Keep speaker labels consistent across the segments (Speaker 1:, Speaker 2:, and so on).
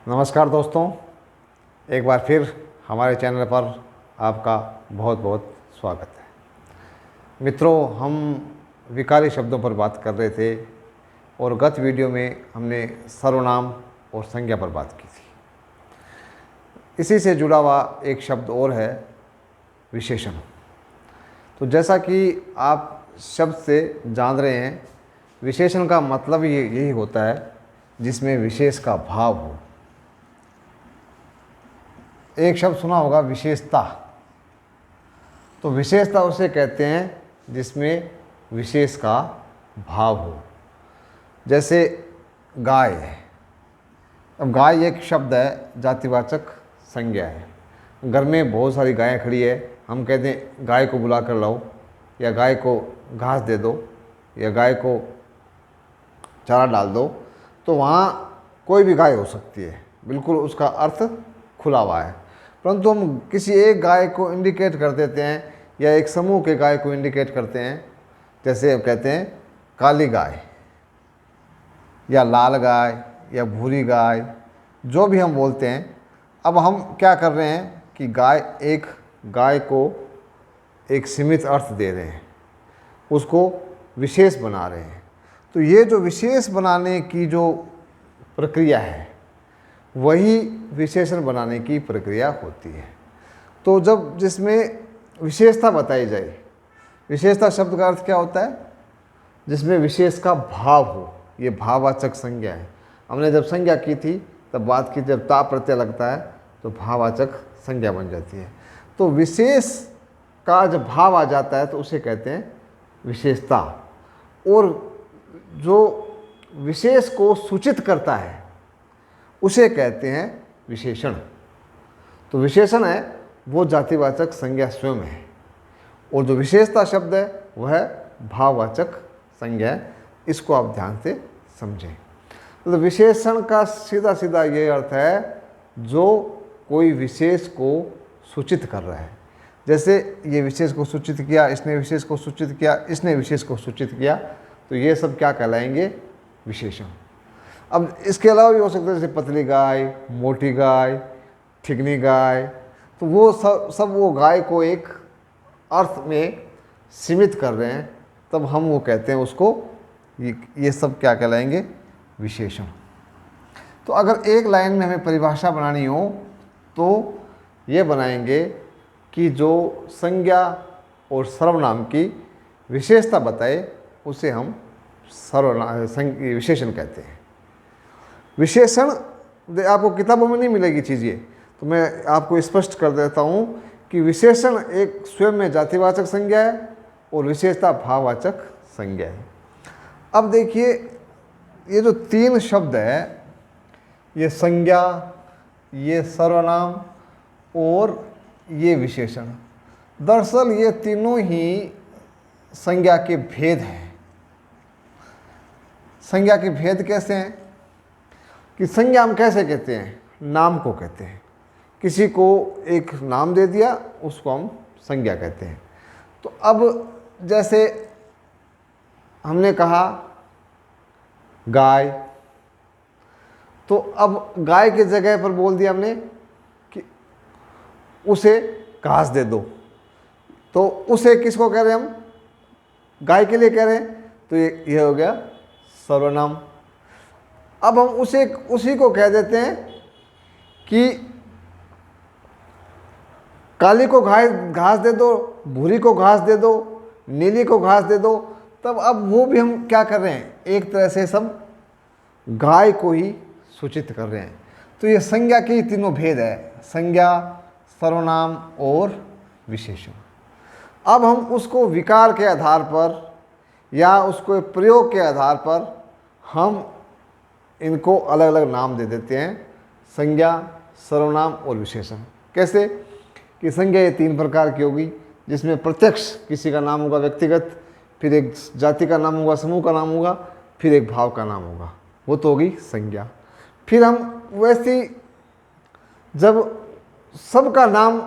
Speaker 1: नमस्कार दोस्तों, एक बार फिर हमारे चैनल पर आपका बहुत बहुत स्वागत है। मित्रों, हम विकारी शब्दों पर बात कर रहे थे और गत वीडियो में हमने सर्वनाम और संज्ञा पर बात की थी। इसी से जुड़ा हुआ एक शब्द और है विशेषण। तो जैसा कि आप शब्द से जान रहे हैं, विशेषण का मतलब यही होता है जिसमें विशेष का भाव हो। एक शब्द सुना होगा विशेषता। तो विशेषता उसे कहते हैं जिसमें विशेष का भाव हो। जैसे गाय है। अब गाय एक शब्द है, जातिवाचक संज्ञा है। घर में बहुत सारी गायें खड़ी है, हम कहते हैं गाय को बुला कर लाओ, या गाय को घास दे दो, या गाय को चारा डाल दो। तो वहाँ कोई भी गाय हो सकती है, बिल्कुल उसका अर्थ खुला हुआ है। परंतु हम किसी एक गाय को इंडिकेट कर देते हैं या एक समूह के गाय को इंडिकेट करते हैं। जैसे हम कहते हैं काली गाय या लाल गाय या भूरी गाय, जो भी हम बोलते हैं। अब हम क्या कर रहे हैं कि गाय को एक सीमित अर्थ दे रहे हैं, उसको विशेष बना रहे हैं। तो ये जो विशेष बनाने की जो प्रक्रिया है, वही विशेषण बनाने की प्रक्रिया होती है। तो जब जिसमें विशेषता बताई जाए, विशेषता शब्द का अर्थ क्या होता है? जिसमें विशेष का भाव हो। ये भाववाचक संज्ञा है। हमने जब संज्ञा की थी तब बात की, जब ता प्रत्यय लगता है तो भाववाचक संज्ञा बन जाती है। तो विशेष का जब भाव आ जाता है तो उसे कहते हैं विशेषता। और जो विशेष को सूचित करता है उसे कहते हैं विशेषण। तो विशेषण है वो जातिवाचक संज्ञा स्वयं है, और जो विशेषता शब्द है वह भाववाचक संज्ञा है। इसको आप ध्यान से समझें। तो विशेषण का सीधा सीधा ये अर्थ है जो कोई विशेष को सूचित कर रहा है। जैसे ये विशेष को सूचित किया, इसने विशेष को सूचित किया, इसने विशेष को सूचित किया, तो ये सब क्या कहलाएंगे? विशेषण। अब इसके अलावा भी हो सकता है, जैसे पतली गाय, मोटी गाय, ठिगनी गाय। तो वो सब वो गाय को एक अर्थ में सीमित कर रहे हैं, तब हम वो कहते हैं उसको ये सब क्या कहलाएंगे? विशेषण। तो अगर एक लाइन में हमें परिभाषा बनानी हो तो ये बनाएंगे कि जो संज्ञा और सर्वनाम की विशेषता बताए उसे हम विशेषण कहते हैं। विशेषण आपको किताबों में नहीं मिलेगी चीज़ ये, तो मैं आपको स्पष्ट कर देता हूँ कि विशेषण एक स्वयं में जातिवाचक संज्ञा है और विशेषता भाववाचक संज्ञा है। अब देखिए, ये जो तीन शब्द है, ये संज्ञा, ये सर्वनाम और ये विशेषण, दरअसल ये तीनों ही संज्ञा के भेद हैं। संज्ञा के भेद कैसे हैं कि संज्ञा हम कैसे कहते हैं? नाम को कहते हैं। किसी को एक नाम दे दिया, उसको हम संज्ञा कहते हैं। तो अब जैसे हमने कहा गाय, तो अब गाय की जगह पर बोल दिया हमने कि उसे घास दे दो, तो उसे किसको कह रहे हैं हम? गाय के लिए कह रहे हैं। तो ये हो गया सर्वनाम। अब हम उसी को कह देते हैं कि काली को घास दे दो, भूरी को घास दे दो, नीली को घास दे दो। तब अब वो भी हम क्या कर रहे हैं? एक तरह से सब गाय को ही सूचित कर रहे हैं। तो ये संज्ञा के तीनों भेद है, संज्ञा, सर्वनाम और विशेषण। अब हम उसको विकार के आधार पर या उसको प्रयोग के आधार पर हम इनको अलग अलग नाम दे देते हैं, संज्ञा, सर्वनाम और विशेषण। कैसे कि संज्ञा ये तीन प्रकार की होगी, जिसमें प्रत्यक्ष किसी का नाम होगा व्यक्तिगत, फिर एक जाति का नाम होगा, समूह का नाम होगा, फिर एक भाव का नाम होगा, वो तो होगी संज्ञा। फिर हम वैसी जब सबका नाम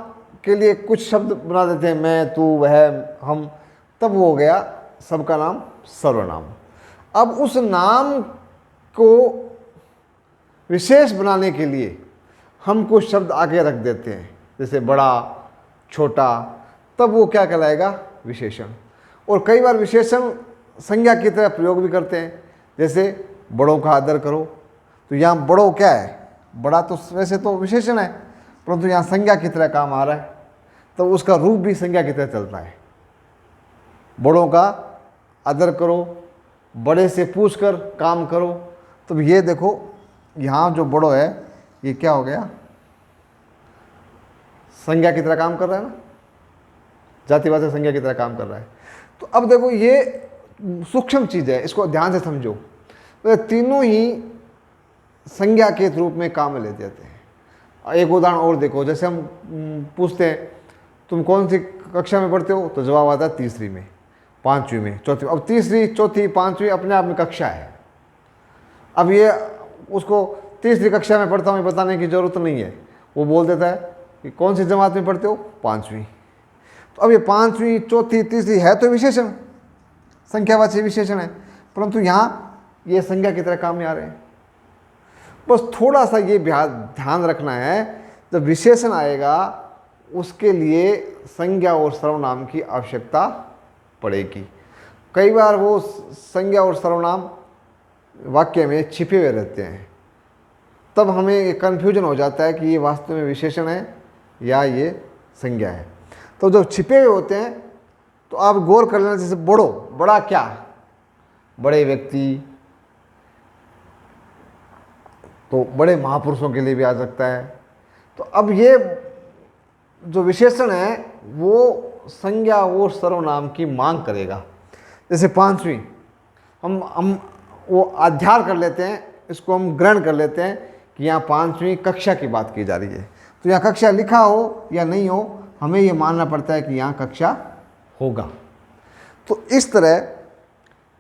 Speaker 1: के लिए कुछ शब्द बना देते हैं, मैं, तू, वह, हम, तब वो हो गया सबका नाम सर्वनाम। अब उस नाम को विशेष बनाने के लिए हम कुछ शब्द आगे रख देते हैं, जैसे बड़ा, छोटा, तब वो क्या कहलाएगा? विशेषण। और कई बार विशेषण संज्ञा की तरह प्रयोग भी करते हैं, जैसे बड़ों का आदर करो। तो यहाँ बड़ों क्या है? बड़ा तो वैसे तो विशेषण है, परंतु यहाँ संज्ञा की तरह काम आ रहा है, तो उसका रूप भी संज्ञा की तरह चलता है। बड़ों का आदर करो, बड़े से पूछकर काम करो। तो ये देखो, यहाँ जो बड़ो है ये क्या हो गया? संज्ञा की तरह काम कर रहा है ना, जातिवाचक संज्ञा की तरह काम कर रहा है। तो अब देखो, ये सूक्ष्म चीज़ है, इसको ध्यान से समझो। तो तीनों ही संज्ञा के रूप में काम में ले जाते हैं। एक उदाहरण और देखो, जैसे हम पूछते हैं तुम कौन सी कक्षा में पढ़ते हो, तो जवाब आता है तीसरी में, पांचवी में, चौथी में। अब तीसरी, चौथी, पांचवी अपने आप में कक्षा है। अब ये उसको तीसरी कक्षा में पढ़ता हूँ ये बताने की जरूरत नहीं है, वो बोल देता है कि कौन सी जमात में पढ़ते हो? पांचवी। तो अब ये पांचवी, चौथी, तीसरी है तो विशेषण, संख्यावाची विशेषण है, परंतु यहाँ ये संज्ञा की तरह काम में आ रहे हैं। बस थोड़ा सा ये ध्यान रखना है, जब विशेषण आएगा उसके लिए संज्ञा और सर्वनाम की आवश्यकता पड़ेगी। कई बार वो संज्ञा और सर्वनाम वाक्य में छिपे हुए रहते हैं, तब हमें कन्फ्यूजन हो जाता है कि ये वास्तव में विशेषण है या ये संज्ञा है। तो जब छिपे हुए होते हैं तो आप गौर कर लेना, जैसे बड़ो, बड़ा क्या? बड़े व्यक्ति, तो बड़े महापुरुषों के लिए भी आ सकता है। तो अब ये जो विशेषण है वो संज्ञा और सर्वनाम की मांग करेगा। जैसे पांचवी, हम वो अध्यार कर लेते हैं, इसको हम ग्रहण कर लेते हैं कि यहाँ पांचवी कक्षा की बात की जा रही है। तो यहाँ कक्षा लिखा हो या नहीं हो, हमें ये मानना पड़ता है कि यहाँ कक्षा होगा। तो इस तरह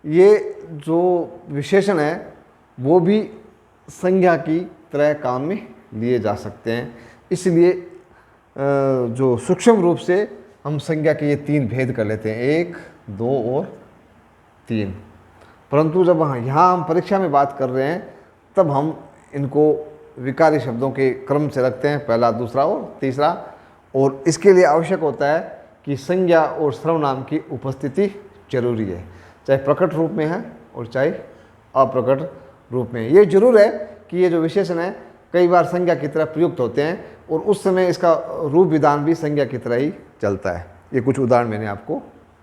Speaker 1: ये जो विशेषण है वो भी संज्ञा की तरह काम में लिए जा सकते हैं। इसलिए जो सूक्ष्म रूप से हम संज्ञा के ये तीन भेद कर लेते हैं, 1, 2 और 3। परंतु जब यहाँ हम परीक्षा में बात कर रहे हैं तब हम इनको विकारी शब्दों के क्रम से रखते हैं, पहला, दूसरा और तीसरा। और इसके लिए आवश्यक होता है कि संज्ञा और सर्वनाम की उपस्थिति जरूरी है, चाहे प्रकट रूप में है और चाहे अप्रकट रूप में। ये जरूर है कि ये जो विशेषण है कई बार संज्ञा की तरह प्रयुक्त होते हैं और उस समय इसका रूप विधान भी संज्ञा की तरह ही चलता है। ये कुछ उदाहरण मैंने आपको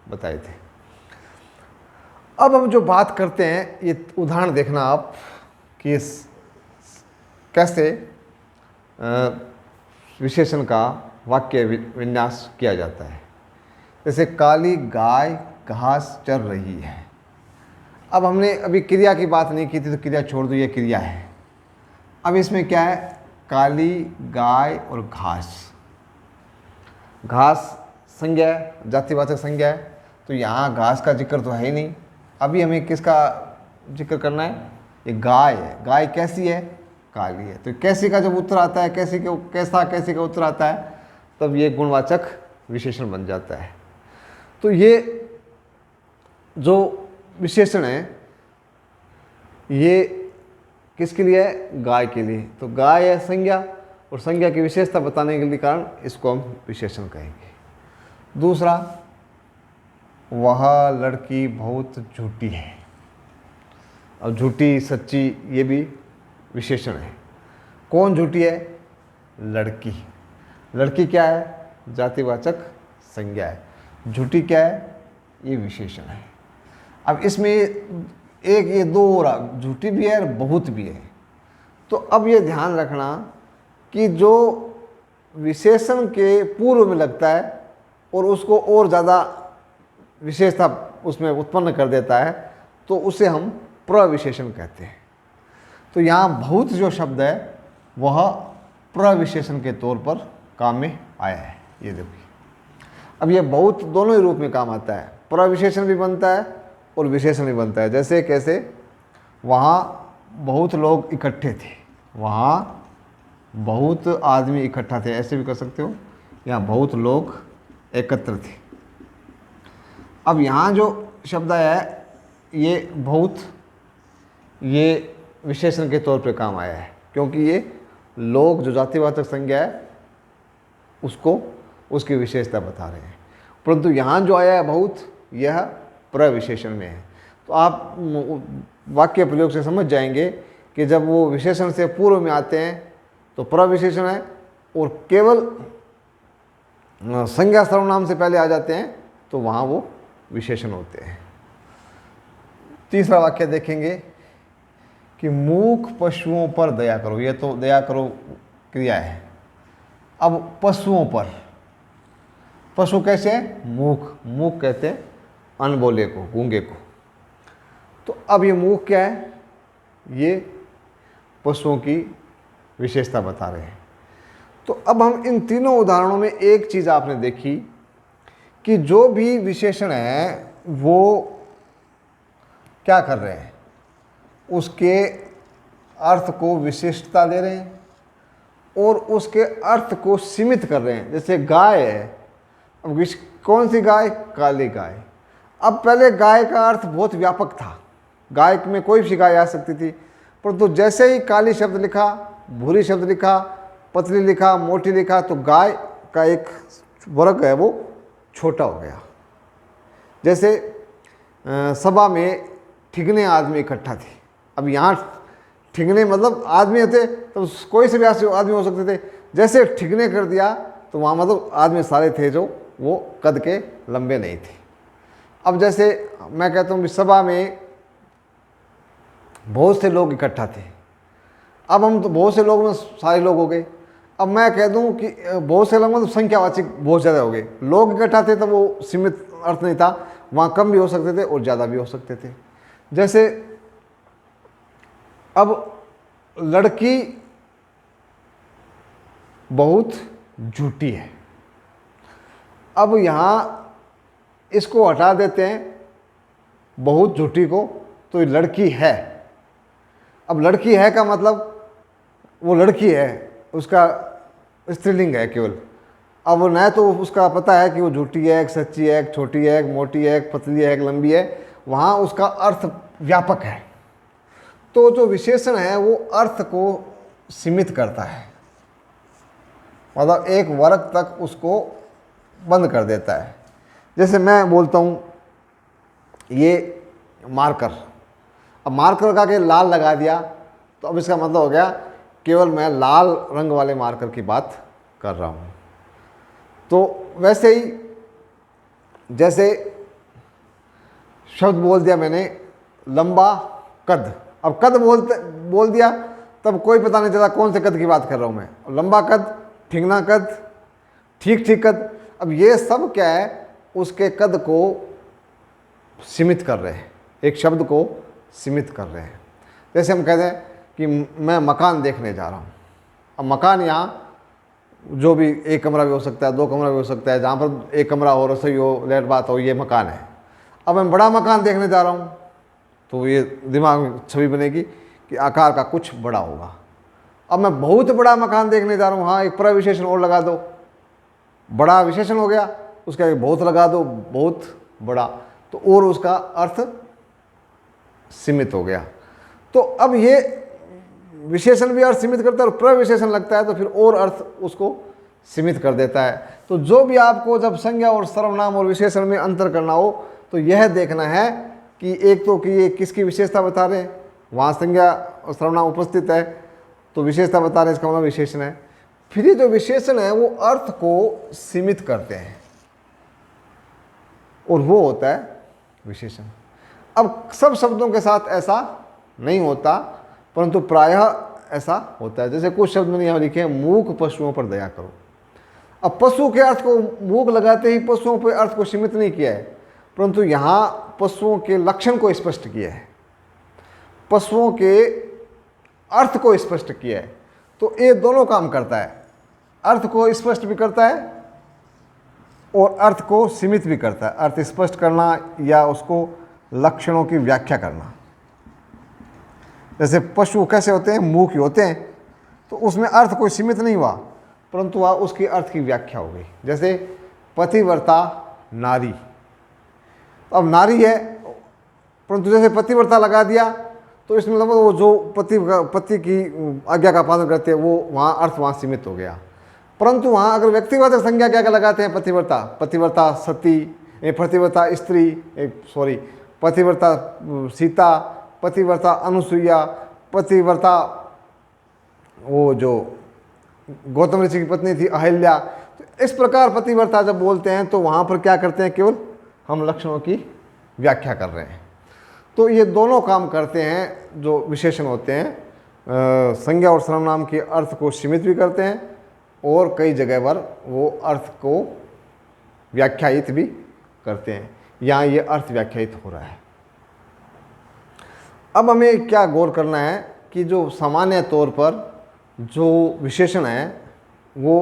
Speaker 1: बताए थे। अब हम जो बात करते हैं, ये उदाहरण देखना आप कि कैसे विशेषण का वाक्य विन्यास किया जाता है। जैसे काली गाय घास चर रही है। अब हमने अभी क्रिया की बात नहीं की थी, तो क्रिया छोड़ दो, ये क्रिया है। अब इसमें क्या है? काली गाय और घास। घास संज्ञा है, जातिवाचक संज्ञा है, तो यहाँ घास का जिक्र तो है ही नहीं। अभी हमें किसका जिक्र करना है? ये गाय है। गाय कैसी है? काली है। तो कैसी का जब उत्तर आता है, कैसी का उत्तर आता है, तब ये गुणवाचक विशेषण बन जाता है। तो ये जो विशेषण है ये किसके लिए है? गाय के लिए। तो गाय है संज्ञा, और संज्ञा की विशेषता बताने के लिए कारण इसको हम विशेषण कहेंगे। दूसरा, वह लड़की बहुत झूठी है। अब झूठी, सच्ची, ये भी विशेषण है। कौन झूठी है? लड़की। लड़की क्या है? जातिवाचक संज्ञा है। झूठी क्या है? ये विशेषण है। अब इसमें एक, ये दो और, झूठी भी है और बहुत भी है। तो अब ये ध्यान रखना कि जो विशेषण के पूर्व में लगता है और उसको और ज़्यादा विशेषता उसमें उत्पन्न कर देता है, तो उसे हम प्रविशेषण कहते हैं। तो यहाँ बहुत जो शब्द है वह प्रविशेषण के तौर पर काम में आया है। ये देखिए, अब ये बहुत दोनों ही रूप में काम आता है। प्रविशेषण भी बनता है और विशेषण भी बनता है। जैसे कैसे? वहाँ बहुत लोग इकट्ठे थे, वहाँ बहुत आदमी इकट्ठा थे, ऐसे भी कर सकते हो। यहाँ बहुत लोग एकत्र थे। अब यहाँ जो शब्द आया है ये बहुत, ये विशेषण के तौर पे काम आया है। क्योंकि ये लोग जो जातिवाचक संज्ञा है उसको उसकी विशेषता बता रहे हैं। परंतु यहाँ जो आया है बहुत, यह प्रविशेषण में है। तो आप वाक्य प्रयोग से समझ जाएंगे कि जब वो विशेषण से पूर्व में आते हैं तो प्रविशेषण है, और केवल संज्ञा सर्वनाम से पहले आ जाते हैं तो वहाँ वो विशेषण होते हैं। तीसरा वाक्य देखेंगे कि मूक पशुओं पर दया करो। ये तो दया करो क्रिया है। अब पशुओं पर, पशु कैसे है? मूक। मूक कहते हैं अनबोले को, गूंगे को। तो अब ये मूक क्या है? ये पशुओं की विशेषता बता रहे हैं। तो अब हम इन तीनों उदाहरणों में एक चीज़ आपने देखी कि जो भी विशेषण है वो क्या कर रहे हैं, उसके अर्थ को विशिष्टता दे रहे हैं और उसके अर्थ को सीमित कर रहे हैं। जैसे गाय है, अब कौन सी गाय? काली गाय। अब पहले गाय का अर्थ बहुत व्यापक था, गाय में कोई भी गाय आ सकती थी, परंतु जैसे ही काली शब्द लिखा, भूरी शब्द लिखा, पतली लिखा, मोटी लिखा, तो गाय का एक वर्ग है वो छोटा हो गया। जैसे सभा में ठिगने आदमी इकट्ठा थे। अब यहाँ ठिगने मतलब आदमी होते तो कोई से भी आदमी हो सकते थे। जैसे ठिगने कर दिया तो वहाँ मतलब आदमी सारे थे जो वो कद के लंबे नहीं थे। अब जैसे मैं कहता हूँ सभा में बहुत से लोग इकट्ठा थे, अब हम तो बहुत से लोग में सारे लोग हो गए। अब मैं कह दूं कि बहुत से लोग मतलब संख्यावाचक बहुत ज़्यादा हो गए। लोग इकट्ठा थे तो वो सीमित अर्थ नहीं था, वहाँ कम भी हो सकते थे और ज़्यादा भी हो सकते थे। जैसे अब लड़की बहुत झूठी है, अब यहाँ इसको हटा देते हैं बहुत झूठी को, तो ये लड़की है। अब लड़की है का मतलब वो लड़की है, उसका स्त्रीलिंग है केवल। अब वो न तो उसका पता है कि वो झूठी है, एक सच्ची है, एक छोटी है, एक मोटी है, एक पतली है, एक लंबी है, वहाँ उसका अर्थ व्यापक है। तो जो विशेषण है वो अर्थ को सीमित करता है, मतलब एक वर्ग तक उसको बंद कर देता है। जैसे मैं बोलता हूँ ये मार्कर, अब मार्कर का के लाल लगा दिया तो अब इसका मतलब हो गया केवल मैं लाल रंग वाले मार्कर की बात कर रहा हूँ। तो वैसे ही जैसे शब्द बोल दिया मैंने लंबा कद, अब कद बोल दिया तब कोई पता नहीं चला कौन से कद की बात कर रहा हूँ मैं। लंबा कद, ठिंगना कद, ठीक ठीक कद, अब ये सब क्या है, उसके कद को सीमित कर रहे हैं, एक शब्द को सीमित कर रहे हैं। जैसे हम कहते हैं कि मैं मकान देखने जा रहा हूँ। अब मकान यहाँ जो भी एक कमरा भी हो सकता है, दो कमरा भी हो सकता है, जहाँ पर एक कमरा हो, रसोई हो, लेट बात हो, ये मकान है। अब मैं बड़ा मकान देखने जा रहा हूँ तो ये दिमाग में छवि बनेगी कि आकार का कुछ बड़ा होगा। अब मैं बहुत बड़ा मकान देखने जा रहा हूँ, हाँ एक प्रविशेषण और लगा दो, बड़ा विशेषण हो गया, उसका एक बहुत लगा दो, बहुत बड़ा, तो और उसका अर्थ सीमित हो गया। तो अब ये विशेषण भी अर्थ सीमित करता है और प्रविशेषण लगता है तो फिर और अर्थ उसको सीमित कर देता है। तो जो भी आपको जब संज्ञा और सर्वनाम और विशेषण में अंतर करना हो तो यह देखना है कि एक तो कि ये किसकी विशेषता बता रहे हैं, वहाँ संज्ञा और सर्वनाम उपस्थित है तो विशेषता बता रहे हैं, इसका मतलब विशेषण है। फिर ये जो विशेषण है वो अर्थ को सीमित करते हैं और वो होता है विशेषण। अब सब शब्दों के साथ ऐसा नहीं होता, परंतु प्रायः ऐसा होता है। जैसे कुछ शब्द मैंने यहाँ लिखे हैं, मूक पशुओं पर दया करो। अब पशु के अर्थ को मूक लगाते ही पशुओं पर अर्थ को सीमित नहीं किया है, परंतु यहाँ पशुओं के लक्षण को स्पष्ट किया है, पशुओं के अर्थ को स्पष्ट किया है। तो ये दोनों काम करता है, अर्थ को स्पष्ट भी करता है और अर्थ को सीमित भी करता है। अर्थ स्पष्ट करना या उसको लक्षणों की व्याख्या करना। जैसे पशु कैसे होते हैं, मूक होते हैं, तो उसमें अर्थ कोई सीमित नहीं हुआ, परंतु वह उसकी अर्थ की व्याख्या हो गई। जैसे पतिव्रता नारी, अब नारी है परंतु जैसे पतिव्रता लगा दिया तो इसमें मतलब वो जो पति की आज्ञा का पालन करते हैं वो वहाँ अर्थ वहाँ सीमित हो गया। परंतु वहाँ अगर व्यक्तिवाचक संज्ञा क्या क्या लगाते हैं, पतिव्रता, पतिव्रता सती, पतिव्रता स्त्री, सॉरी पतिव्रता सीता, पतिव्रता अनुसुईया, पतिव्रता वो जो गौतम ऋषि की पत्नी थी अहिल्या। तो इस प्रकार पतिव्रता जब बोलते हैं तो वहाँ पर क्या करते हैं, केवल हम लक्षणों की व्याख्या कर रहे हैं। तो ये दोनों काम करते हैं जो विशेषण होते हैं, संज्ञा और सर्वनाम के अर्थ को सीमित भी करते हैं और कई जगह पर वो अर्थ को व्याख्यायित भी करते हैं। यहाँ ये अर्थ व्याख्यायित हो रहा है। अब हमें क्या गौर करना है कि जो सामान्य तौर पर जो विशेषण है वो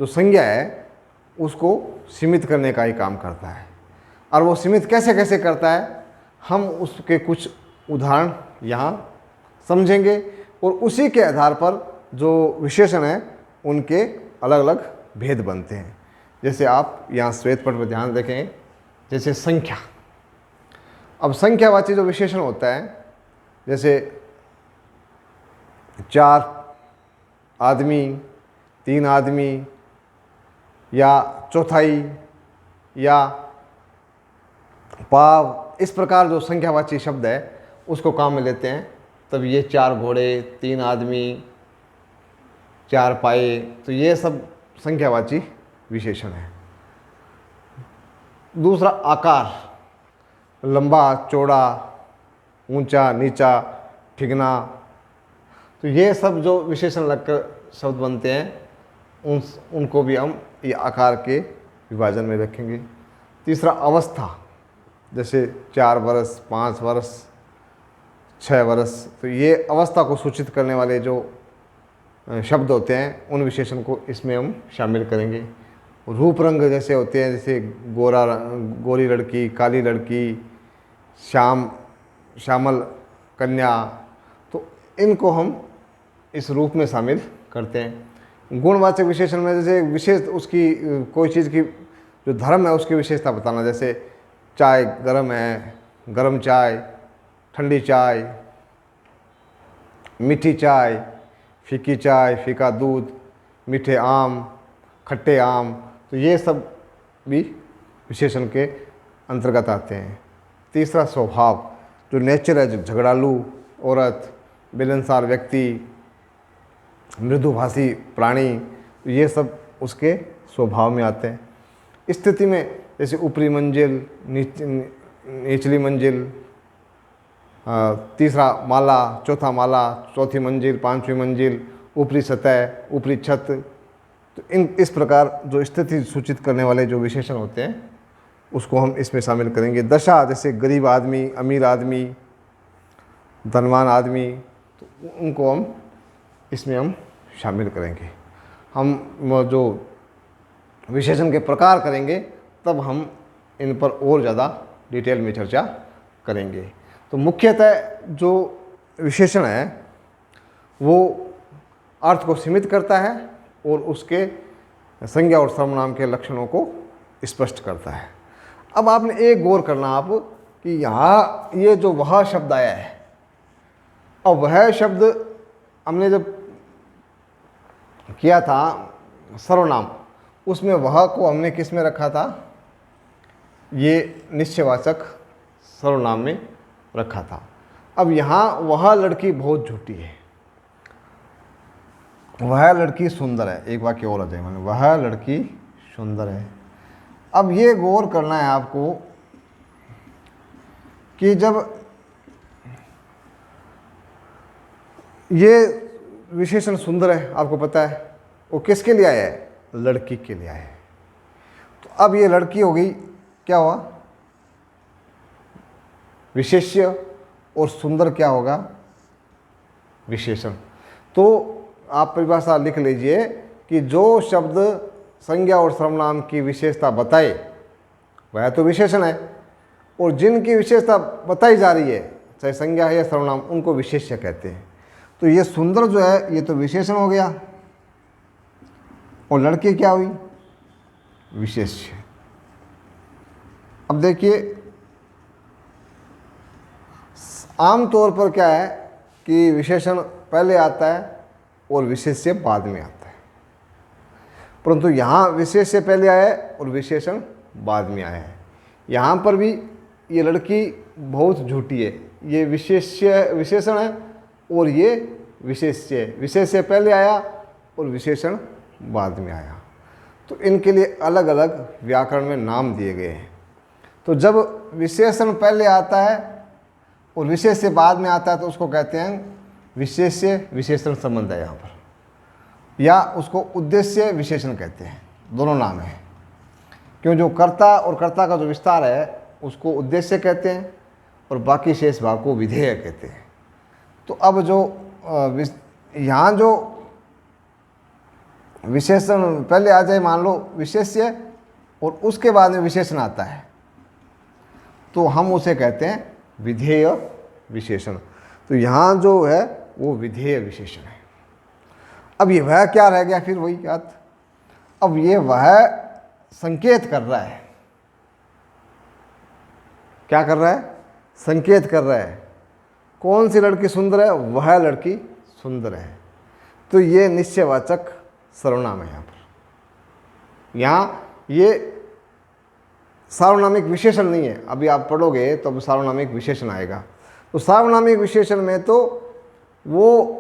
Speaker 1: जो संज्ञा है उसको सीमित करने का ही काम करता है। और वो सीमित कैसे कैसे करता है, हम उसके कुछ उदाहरण यहाँ समझेंगे और उसी के आधार पर जो विशेषण है उनके अलग अलग भेद बनते हैं। जैसे आप यहाँ श्वेत पट पर ध्यान रखें, जैसे संख्या। अब संख्यावाची जो विशेषण होता है, जैसे 4 आदमी, 3 आदमी या चौथाई या पाव, इस प्रकार जो संख्यावाची शब्द है उसको काम में लेते हैं। तब ये 4 घोड़े, 3 आदमी, 4 पाए, तो ये सब संख्यावाची विशेषण है। दूसरा आकार, लंबा चौड़ा, ऊंचा नीचा, ठिगना, तो ये सब जो विशेषण लगकर शब्द बनते हैं उनको भी हम ये आकार के विभाजन में रखेंगे। तीसरा अवस्था, जैसे 4 वर्ष, 5 वर्ष, 6 वर्ष, तो ये अवस्था को सूचित करने वाले जो शब्द होते हैं उन विशेषण को इसमें हम शामिल करेंगे। रूप रंग जैसे होते हैं, जैसे गोरी लड़की, काली लड़की, श्यामल कन्या, तो इनको हम इस रूप में शामिल करते हैं। गुणवाचक विशेषण में जैसे विशेष उसकी कोई चीज़ की जो धर्म है उसकी विशेषता बताना, जैसे चाय गर्म है, गर्म चाय, ठंडी चाय, मीठी चाय, फीकी चाय, फीका दूध, मीठे आम, खट्टे आम, तो ये सब भी विशेषण के अंतर्गत आते हैं। तीसरा स्वभाव, जो नेचर है, जो झगड़ालू औरत, मिलनसार व्यक्ति, मृदुभाषी प्राणी, ये सब उसके स्वभाव में आते हैं। स्थिति में जैसे ऊपरी मंजिल, निचली मंजिल, तीसरा माला, चौथा माला, चौथी मंजिल, 5वीं मंजिल, ऊपरी सतह, ऊपरी छत, तो इस प्रकार जो स्थिति सूचित करने वाले जो विशेषण होते हैं उसको हम इसमें शामिल करेंगे। दशा, जैसे गरीब आदमी, अमीर आदमी, धनवान आदमी, तो उनको हम इसमें हम शामिल करेंगे। हम जो विशेषण के प्रकार करेंगे तब हम इन पर और ज़्यादा डिटेल में चर्चा करेंगे। तो मुख्यतः जो विशेषण है वो अर्थ को सीमित करता है और उसके संज्ञा और सर्वनाम के लक्षणों को स्पष्ट करता है। अब आपने एक गौर करना आप कि यहाँ ये जो वह शब्द आया है, और वह शब्द हमने जब किया था सर्वनाम, उसमें वह को हमने किस में रखा था, ये निश्चयवाचक सर्वनाम में रखा था। अब यहाँ वह लड़की बहुत झूठी है, वह लड़की सुंदर है, एक वाक्य और आ जाए, मैंने वह लड़की सुंदर है। अब ये गौर करना है आपको कि जब ये विशेषण सुंदर है, आपको पता है वो किसके लिए आया है, लड़की के लिए आया है। तो अब ये लड़की हो गई, क्या हुआ, विशेष्य, और सुंदर क्या होगा, विशेषण। तो आप परिभाषा लिख लीजिए कि जो शब्द संज्ञा और सर्वनाम की विशेषता बताए वह तो विशेषण है, और जिनकी विशेषता बताई जा रही है चाहे संज्ञा है या सर्वनाम, उनको विशेष्य कहते हैं। तो ये सुंदर जो है ये तो विशेषण हो गया, और लड़की क्या हुई, विशेष्य। अब देखिए आम तौर पर क्या है कि विशेषण पहले आता है और विशेष्य बाद में आता है, परंतु यहाँ विशेष्य पहले आया है और विशेषण बाद में आया है। यहाँ पर भी ये लड़की बहुत झूठी है, ये विशेषण है और ये विशेष्य है। विशेष्य पहले आया और विशेषण बाद में आया, तो इनके लिए अलग अलग व्याकरण में नाम दिए गए हैं। तो जब विशेषण पहले आता है और विशेष्य बाद में आता है तो उसको कहते हैं विशेष्य विशेषण संबंध है यहाँ पर, या उसको उद्देश्य विशेषण कहते हैं। दोनों नाम हैं, क्यों जो कर्ता और कर्ता का जो विस्तार है उसको उद्देश्य कहते हैं और बाकी शेष भाग को विधेय कहते हैं। तो अब जो यहाँ जो विशेषण पहले आ जाए, मान लो विशेष्य और उसके बाद में विशेषण आता है, तो हम उसे कहते हैं विधेय विशेषण। तो यहाँ जो है वो विधेय विशेषण है। अब ये वह क्या रह गया, फिर वही बात, अब ये वह संकेत कर रहा है। क्या कर रहा है? संकेत कर रहा है। कौन सी लड़की सुंदर है? वह लड़की सुंदर है। तो ये निश्चयवाचक सर्वनाम है। यहाँ ये सार्वनामिक विशेषण नहीं है। अभी आप पढ़ोगे तो अब सार्वनामिक विशेषण आएगा। तो सार्वनामिक विशेषण में तो वो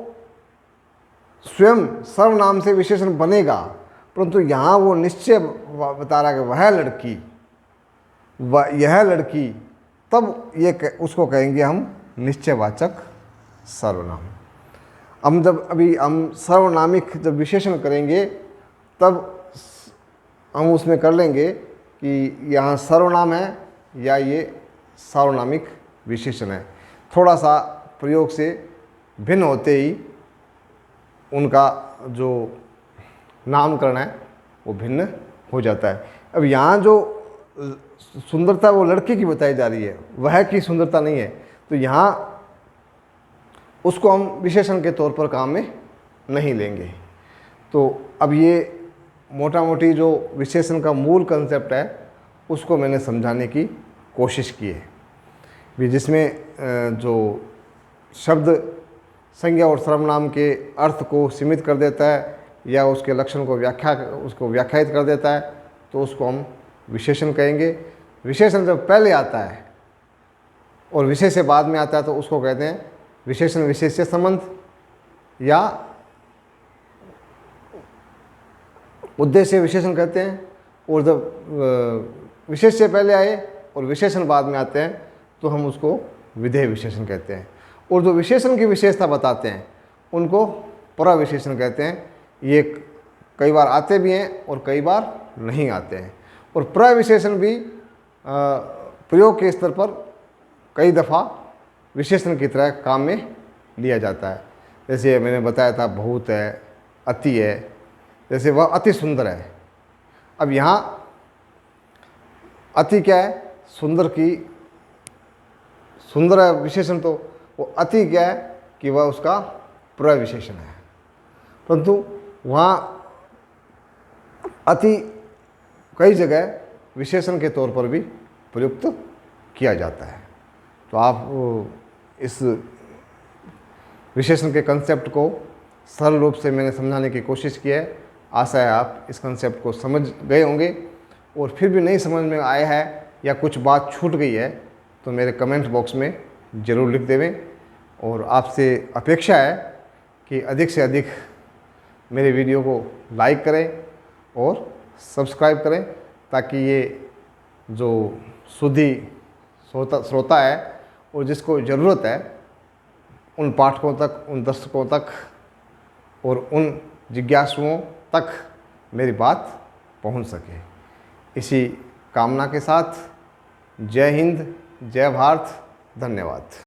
Speaker 1: स्वयं सर्वनाम से विशेषण बनेगा, परंतु यहाँ वो निश्चय बता रहा है कि वह लड़की, यह लड़की, तब ये उसको कहेंगे हम निश्चयवाचक सर्वनाम। अभी हम सर्वनामिक जब विशेषण करेंगे तब हम उसमें कर लेंगे कि यहाँ सर्वनाम है या ये सार्वनामिक विशेषण है। थोड़ा सा प्रयोग से भिन्न होते ही उनका जो नामकरण है वो भिन्न हो जाता है। अब यहाँ जो सुंदरता वो लड़के की बताई जा रही है, वह की सुंदरता नहीं है, तो यहाँ उसको हम विशेषण के तौर पर काम में नहीं लेंगे। तो अब ये मोटा मोटी जो विशेषण का मूल कंसेप्ट है उसको मैंने समझाने की कोशिश की है भी, जिसमें जो शब्द संज्ञा और सर्वनाम के अर्थ को सीमित कर देता है या उसके लक्षण को व्याख्यायित कर देता है, तो उसको हम विशेषण कहेंगे। विशेषण जब पहले आता है और विशेष्य बाद में आता है तो उसको कहते हैं विशेषण विशेष्य संबंध या उद्देश्य विशेषण कहते हैं। और जब विशेष्य पहले आए और विशेषण बाद में आते हैं तो हम उसको विधेय विशेषण कहते हैं। और जो विशेषण की विशेषता बताते हैं उनको प्रविशेषण कहते हैं। ये कई बार आते भी हैं और कई बार नहीं आते हैं। और प्रविशेषण भी प्रयोग के स्तर पर कई दफ़ा विशेषण की तरह काम में लिया जाता है। जैसे मैंने बताया था बहुत है, अति है, जैसे वह अति सुंदर है। अब यहाँ अति क्या है? सुंदर की सुंदर है विशेषण, तो वो अति क्या है कि वह उसका प्रविशेषण है। परंतु वहाँ अति कई जगह विशेषण के तौर पर भी प्रयुक्त किया जाता है। तो आप इस विशेषण के कंसेप्ट को सरल रूप से मैंने समझाने की कोशिश की है। आशा है आप इस कंसेप्ट को समझ गए होंगे, और फिर भी नहीं समझ में आया है या कुछ बात छूट गई है तो मेरे कमेंट बॉक्स में ज़रूर लिख देवें। और आपसे अपेक्षा है कि अधिक से अधिक मेरे वीडियो को लाइक करें और सब्सक्राइब करें, ताकि ये जो शुद्धि श्रोता है और जिसको ज़रूरत है उन पाठकों तक, उन दर्शकों तक और उन जिज्ञासुओं तक मेरी बात पहुंच सके। इसी कामना के साथ जय हिंद, जय भारत, धन्यवाद।